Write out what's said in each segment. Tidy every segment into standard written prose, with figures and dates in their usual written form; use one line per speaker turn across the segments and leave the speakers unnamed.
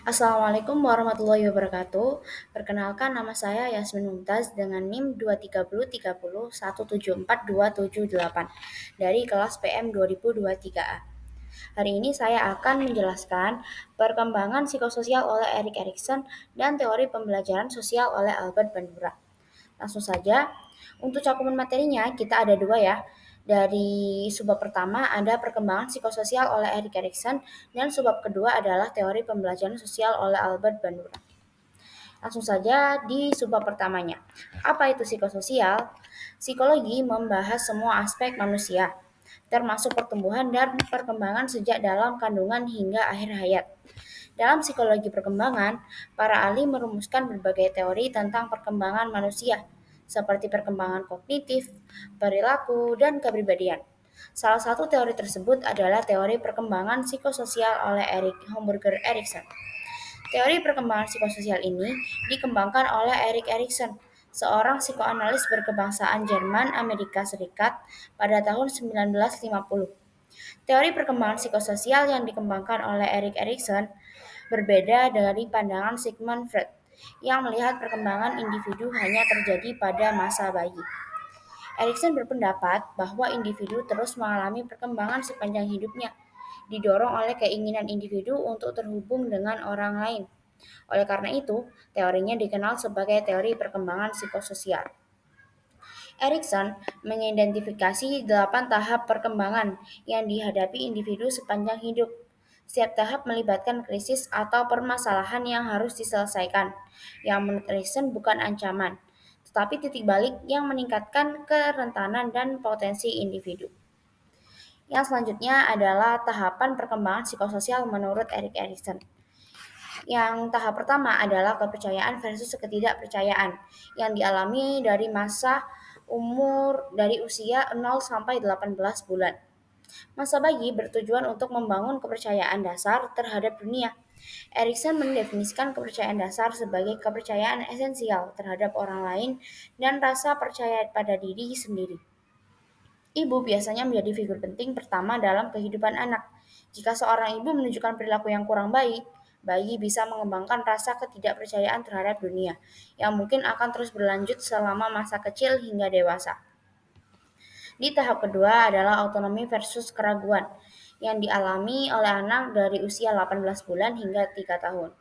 Assalamualaikum warahmatullahi wabarakatuh. Perkenalkan nama saya Yasmin Mumtaz dengan NIM 23030174278 dari kelas PM 2023A. Hari ini saya akan menjelaskan perkembangan psikososial oleh Erik Erikson dan teori pembelajaran sosial oleh Albert Bandura. Langsung saja, untuk cakupan materinya kita ada dua ya. Dari subbab pertama ada perkembangan psikososial oleh Erik Erikson dan subbab kedua adalah teori pembelajaran sosial oleh Albert Bandura. Langsung saja di subbab pertamanya. Apa itu psikososial? Psikologi membahas semua aspek manusia, termasuk pertumbuhan dan perkembangan sejak dalam kandungan hingga akhir hayat. Dalam psikologi perkembangan, para ahli merumuskan berbagai teori tentang perkembangan manusia, seperti perkembangan kognitif, perilaku, dan kepribadian. Salah satu teori tersebut adalah teori perkembangan psikososial oleh Erik Homburger Erikson. Teori perkembangan psikososial ini dikembangkan oleh Erik Erikson, seorang psikoanalis berkebangsaan Jerman Amerika Serikat pada tahun 1950. Teori perkembangan psikososial yang dikembangkan oleh Erik Erikson berbeda dari pandangan Sigmund Freud yang melihat perkembangan individu hanya terjadi pada masa bayi. Erikson berpendapat bahwa individu terus mengalami perkembangan sepanjang hidupnya, didorong oleh keinginan individu untuk terhubung dengan orang lain. Oleh karena itu, teorinya dikenal sebagai teori perkembangan psikososial. Erikson mengidentifikasi 8 tahap perkembangan yang dihadapi individu sepanjang hidup. Setiap tahap melibatkan krisis atau permasalahan yang harus diselesaikan, yang menurut Erikson bukan ancaman, tetapi titik balik yang meningkatkan kerentanan dan potensi individu. Yang selanjutnya adalah tahapan perkembangan psikososial menurut Erik Erikson. Yang tahap pertama adalah kepercayaan versus ketidakpercayaan yang dialami dari masa umur dari usia 0 sampai 18 bulan. Masa bayi bertujuan untuk membangun kepercayaan dasar terhadap dunia. Erikson mendefinisikan kepercayaan dasar sebagai kepercayaan esensial terhadap orang lain dan rasa percaya pada diri sendiri. Ibu biasanya menjadi figur penting pertama dalam kehidupan anak. Jika seorang ibu menunjukkan perilaku yang kurang baik, bayi bisa mengembangkan rasa ketidakpercayaan terhadap dunia, yang mungkin akan terus berlanjut selama masa kecil hingga dewasa. Di tahap kedua adalah autonomi versus keraguan, yang dialami oleh anak dari usia 18 bulan hingga 3 tahun.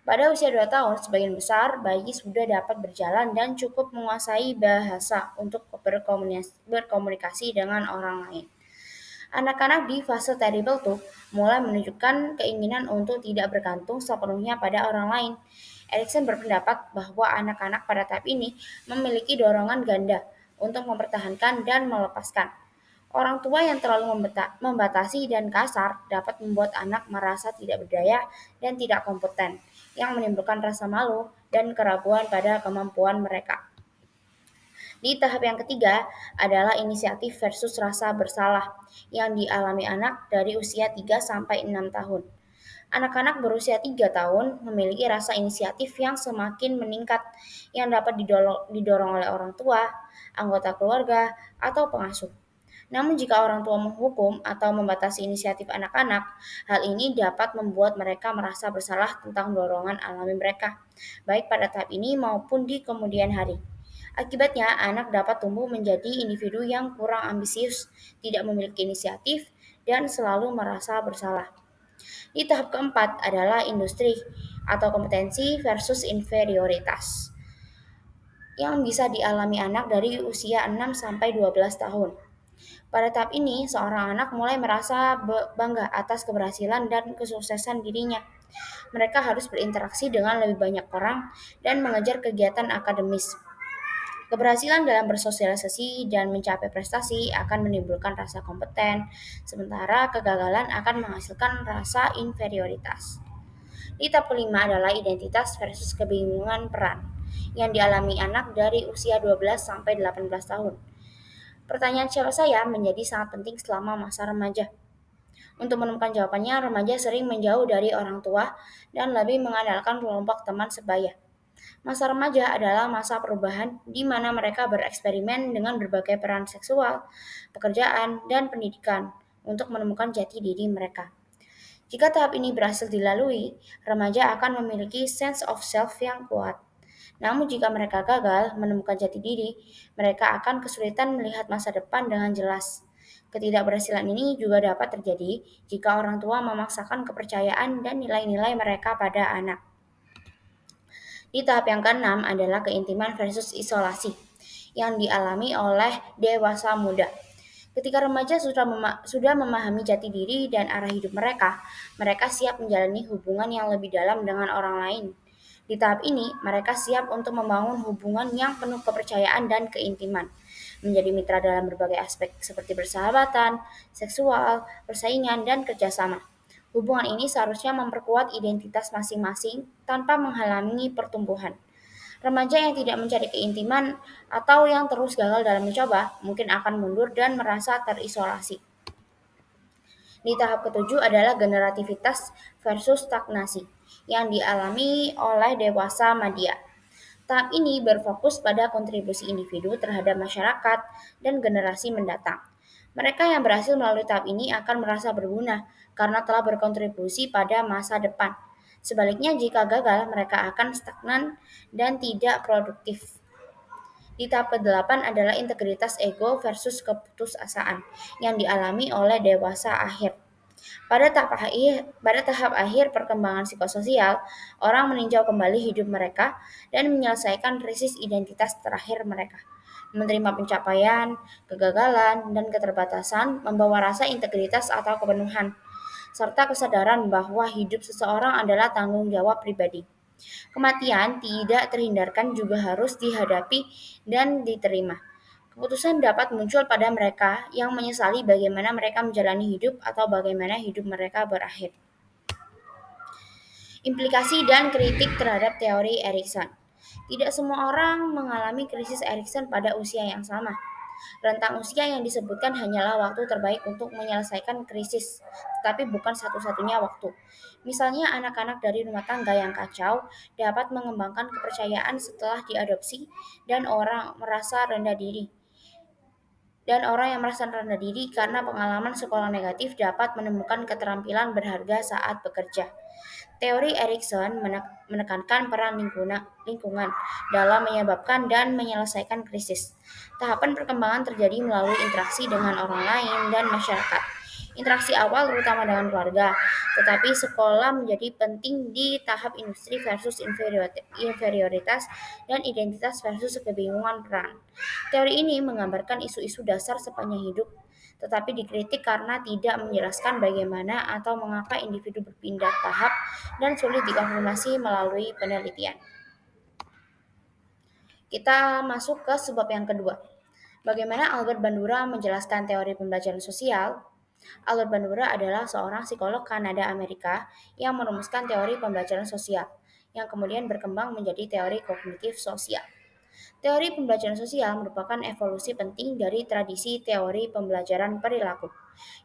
Pada usia 2 tahun, sebagian besar bayi sudah dapat berjalan dan cukup menguasai bahasa untuk berkomunikasi dengan orang lain. Anak-anak di fase terrible two mulai menunjukkan keinginan untuk tidak bergantung sepenuhnya pada orang lain. Erikson berpendapat bahwa anak-anak pada tahap ini memiliki dorongan ganda untuk mempertahankan dan melepaskan. Orang tua yang terlalu membatasi dan kasar dapat membuat anak merasa tidak berdaya dan tidak kompeten, yang menimbulkan rasa malu dan keraguan pada kemampuan mereka. Di tahap yang ketiga adalah inisiatif versus rasa bersalah yang dialami anak dari usia 3 sampai 6 tahun. Anak-anak berusia 3 tahun memiliki rasa inisiatif yang semakin meningkat yang dapat didorong oleh orang tua, anggota keluarga, atau pengasuh. Namun jika orang tua menghukum atau membatasi inisiatif anak-anak, hal ini dapat membuat mereka merasa bersalah tentang dorongan alami mereka, baik pada tahap ini maupun di kemudian hari. Akibatnya, anak dapat tumbuh menjadi individu yang kurang ambisius, tidak memiliki inisiatif, dan selalu merasa bersalah. Di tahap keempat adalah industri atau kompetensi versus inferioritas yang bisa dialami anak dari usia 6 sampai 12 tahun. Pada tahap ini, seorang anak mulai merasa bangga atas keberhasilan dan kesuksesan dirinya. Mereka harus berinteraksi dengan lebih banyak orang dan mengejar kegiatan akademis. Keberhasilan dalam bersosialisasi dan mencapai prestasi akan menimbulkan rasa kompeten, sementara kegagalan akan menghasilkan rasa inferioritas. Di tahap kelima adalah identitas versus kebingungan peran, yang dialami anak dari usia 12 sampai 18 tahun. Pertanyaan siapa saya menjadi sangat penting selama masa remaja. Untuk menemukan jawabannya, remaja sering menjauh dari orang tua dan lebih mengandalkan kelompok teman sebaya. Masa remaja adalah masa perubahan di mana mereka bereksperimen dengan berbagai peran seksual, pekerjaan, dan pendidikan untuk menemukan jati diri mereka. Jika tahap ini berhasil dilalui, remaja akan memiliki sense of self yang kuat. Namun jika mereka gagal menemukan jati diri, mereka akan kesulitan melihat masa depan dengan jelas. Ketidakberhasilan ini juga dapat terjadi jika orang tua memaksakan kepercayaan dan nilai-nilai mereka pada anak. Di tahap yang keenam adalah keintiman versus isolasi yang dialami oleh dewasa muda. Ketika remaja sudah memahami jati diri dan arah hidup mereka, mereka siap menjalani hubungan yang lebih dalam dengan orang lain. Di tahap ini, mereka siap untuk membangun hubungan yang penuh kepercayaan dan keintiman, menjadi mitra dalam berbagai aspek seperti persahabatan, seksual, persaingan, dan kerjasama. Hubungan ini seharusnya memperkuat identitas masing-masing tanpa menghalangi pertumbuhan. Remaja yang tidak mencari keintiman atau yang terus gagal dalam mencoba mungkin akan mundur dan merasa terisolasi. Di tahap ketujuh adalah generativitas versus stagnasi yang dialami oleh dewasa media. Tahap ini berfokus pada kontribusi individu terhadap masyarakat dan generasi mendatang. Mereka yang berhasil melalui tahap ini akan merasa berguna karena telah berkontribusi pada masa depan. Sebaliknya, jika gagal, mereka akan stagnan dan tidak produktif. Di tahap ke-8 adalah integritas ego versus keputusasaan yang dialami oleh dewasa akhir. Pada tahap akhir perkembangan psikososial, orang meninjau kembali hidup mereka dan menyelesaikan krisis identitas terakhir mereka. Menerima pencapaian, kegagalan, dan keterbatasan membawa rasa integritas atau kepenuhan, serta kesadaran bahwa hidup seseorang adalah tanggung jawab pribadi. Kematian tidak terhindarkan juga harus dihadapi dan diterima. Keputusan dapat muncul pada mereka yang menyesali bagaimana mereka menjalani hidup atau bagaimana hidup mereka berakhir. Implikasi dan kritik terhadap teori Erikson. Tidak semua orang mengalami krisis Erikson pada usia yang sama. Rentang usia yang disebutkan hanyalah waktu terbaik untuk menyelesaikan krisis, tetapi bukan satu-satunya waktu. Misalnya, anak-anak dari rumah tangga yang kacau dapat mengembangkan kepercayaan setelah diadopsi dan orang yang merasa rendah diri karena pengalaman sekolah negatif dapat menemukan keterampilan berharga saat bekerja. Teori Erikson menekankan peran lingkungan dalam menyebabkan dan menyelesaikan krisis. Tahapan perkembangan terjadi melalui interaksi dengan orang lain dan masyarakat. Interaksi awal terutama dengan keluarga, tetapi sekolah menjadi penting di tahap industri versus inferioritas dan identitas versus kebingungan peran. Teori ini menggambarkan isu-isu dasar sepanjang hidup, tetapi dikritik karena tidak menjelaskan bagaimana atau mengapa individu berpindah tahap dan sulit dikonfirmasi melalui penelitian. Kita masuk ke sebab yang kedua. Bagaimana Albert Bandura menjelaskan teori pembelajaran sosial? Albert Bandura adalah seorang psikolog Kanada Amerika yang merumuskan teori pembelajaran sosial, yang kemudian berkembang menjadi teori kognitif sosial. Teori pembelajaran sosial merupakan evolusi penting dari tradisi teori pembelajaran perilaku,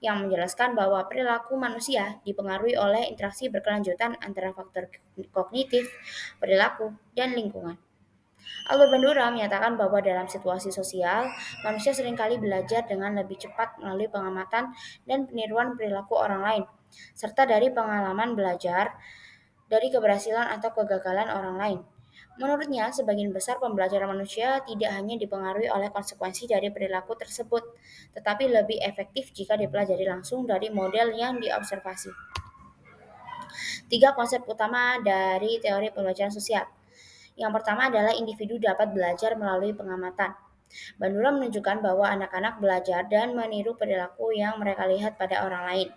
yang menjelaskan bahwa perilaku manusia dipengaruhi oleh interaksi berkelanjutan antara faktor kognitif, perilaku, dan lingkungan. Albert Bandura menyatakan bahwa dalam situasi sosial, manusia seringkali belajar dengan lebih cepat melalui pengamatan dan peniruan perilaku orang lain, serta dari pengalaman belajar dari keberhasilan atau kegagalan orang lain. Menurutnya, sebagian besar pembelajaran manusia tidak hanya dipengaruhi oleh konsekuensi dari perilaku tersebut, tetapi lebih efektif jika dipelajari langsung dari model yang diobservasi. 3 konsep utama dari teori pembelajaran sosial. Yang pertama adalah individu dapat belajar melalui pengamatan. Bandura menunjukkan bahwa anak-anak belajar dan meniru perilaku yang mereka lihat pada orang lain.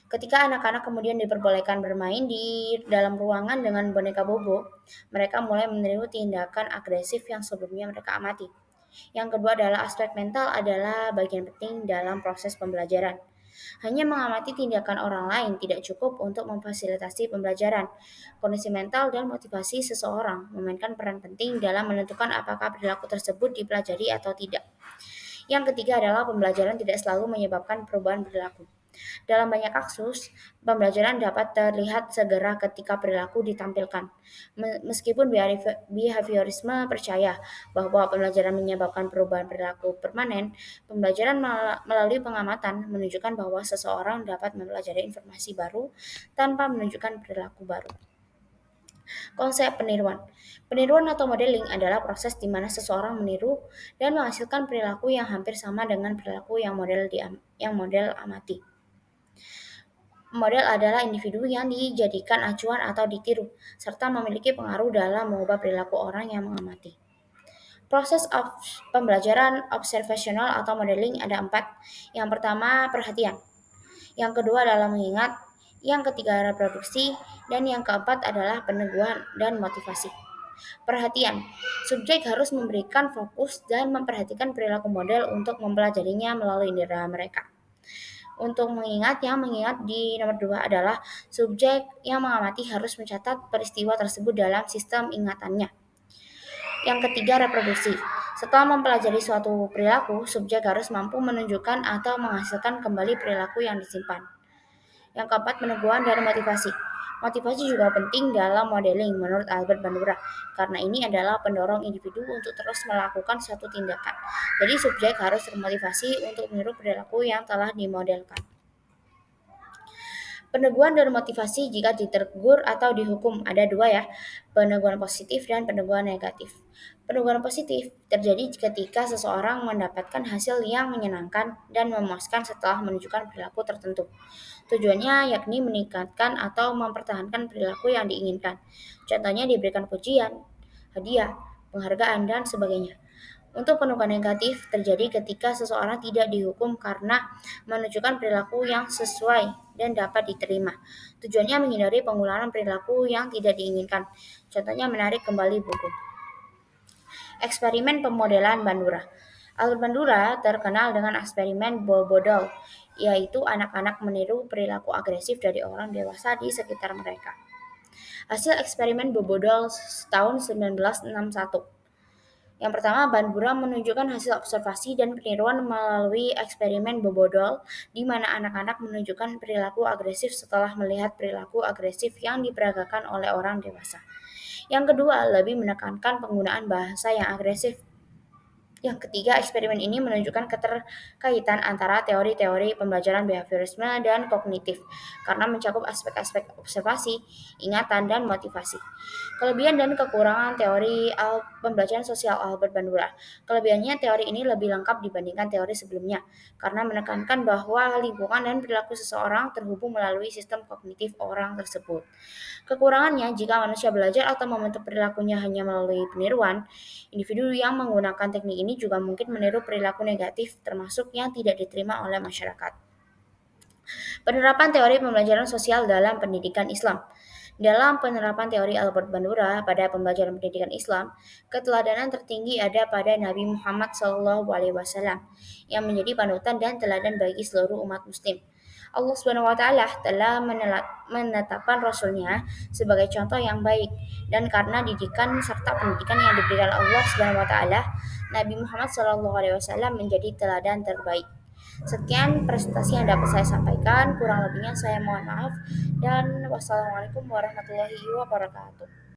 Ketika anak-anak kemudian diperbolehkan bermain di dalam ruangan dengan boneka Bobo, mereka mulai meniru tindakan agresif yang sebelumnya mereka amati. Yang kedua adalah aspek mental adalah bagian penting dalam proses pembelajaran. Hanya mengamati tindakan orang lain tidak cukup untuk memfasilitasi pembelajaran. Kondisi mental dan motivasi seseorang memainkan peran penting dalam menentukan apakah perilaku tersebut dipelajari atau tidak. Yang ketiga adalah pembelajaran tidak selalu menyebabkan perubahan perilaku. Dalam banyak kasus, pembelajaran dapat terlihat segera ketika perilaku ditampilkan. Meskipun behaviorisme percaya bahwa pembelajaran menyebabkan perubahan perilaku permanen, pembelajaran melalui pengamatan menunjukkan bahwa seseorang dapat mempelajari informasi baru tanpa menunjukkan perilaku baru. Konsep peniruan. Peniruan atau modeling adalah proses di mana seseorang meniru dan menghasilkan perilaku yang hampir sama dengan perilaku yang model amati. Model adalah individu yang dijadikan acuan atau ditiru, serta memiliki pengaruh dalam mengubah perilaku orang yang mengamati. Proses pembelajaran observasional atau modeling ada 4. Yang pertama, perhatian. Yang kedua adalah mengingat. Yang ketiga, reproduksi. Dan yang keempat adalah peneguhan dan motivasi. Perhatian. Subjek harus memberikan fokus dan memperhatikan perilaku model untuk mempelajarinya melalui indera mereka. Untuk mengingat, yang mengingat di nomor 2 adalah subjek yang mengamati harus mencatat peristiwa tersebut dalam sistem ingatannya. Yang ketiga, reproduksi. Setelah mempelajari suatu perilaku, subjek harus mampu menunjukkan atau menghasilkan kembali perilaku yang disimpan. Yang keempat, peneguhan dan motivasi. Motivasi juga penting dalam modeling menurut Albert Bandura, karena ini adalah pendorong individu untuk terus melakukan suatu tindakan. Jadi subjek harus termotivasi untuk meniru perilaku yang telah dimodelkan. Peneguhan dan motivasi jika ditegur atau dihukum ada 2 ya, peneguhan positif dan peneguhan negatif. Peneguhan positif terjadi ketika seseorang mendapatkan hasil yang menyenangkan dan memuaskan setelah menunjukkan perilaku tertentu. Tujuannya yakni meningkatkan atau mempertahankan perilaku yang diinginkan. Contohnya diberikan pujian, hadiah, penghargaan, dan sebagainya. Untuk peneguhan negatif terjadi ketika seseorang tidak dihukum karena menunjukkan perilaku yang sesuai dan dapat diterima. Tujuannya menghindari pengulangan perilaku yang tidak diinginkan. Contohnya menarik kembali buku. Eksperimen pemodelan Bandura. Albert Bandura terkenal dengan eksperimen Bobodol, yaitu anak-anak meniru perilaku agresif dari orang dewasa di sekitar mereka. Hasil eksperimen Bobodol tahun 1961. Yang pertama, Bandura menunjukkan hasil observasi dan peniruan melalui eksperimen Bobodol, di mana anak-anak menunjukkan perilaku agresif setelah melihat perilaku agresif yang diperagakan oleh orang dewasa. Yang kedua, lebih menekankan penggunaan bahasa yang agresif. Yang ketiga, eksperimen ini menunjukkan keterkaitan antara teori-teori pembelajaran behaviorisme dan kognitif, karena mencakup aspek-aspek observasi, ingatan, dan motivasi. Kelebihan dan kekurangan teori pembelajaran sosial Albert Bandura. Kelebihannya, teori ini lebih lengkap dibandingkan teori sebelumnya, karena menekankan bahwa lingkungan dan perilaku seseorang terhubung melalui sistem kognitif orang tersebut. Kekurangannya, jika manusia belajar atau membentuk perilakunya hanya melalui peniruan, individu yang menggunakan teknik ini juga mungkin meniru perilaku negatif termasuk yang tidak diterima oleh masyarakat. Penerapan teori pembelajaran sosial dalam pendidikan Islam. Dalam penerapan teori Albert Bandura pada pembelajaran pendidikan Islam, keteladanan tertinggi ada pada Nabi Muhammad SAW yang menjadi panutan dan teladan bagi seluruh umat muslim. Allah Subhanahu wa taala telah menetapkan rasulnya sebagai contoh yang baik, dan karena didikan serta pendidikan yang diberikan Allah Subhanahu wa taala, Nabi Muhammad SAW menjadi teladan terbaik. Sekian presentasi yang dapat saya sampaikan, kurang lebihnya saya mohon maaf, dan wassalamualaikum warahmatullahi wabarakatuh.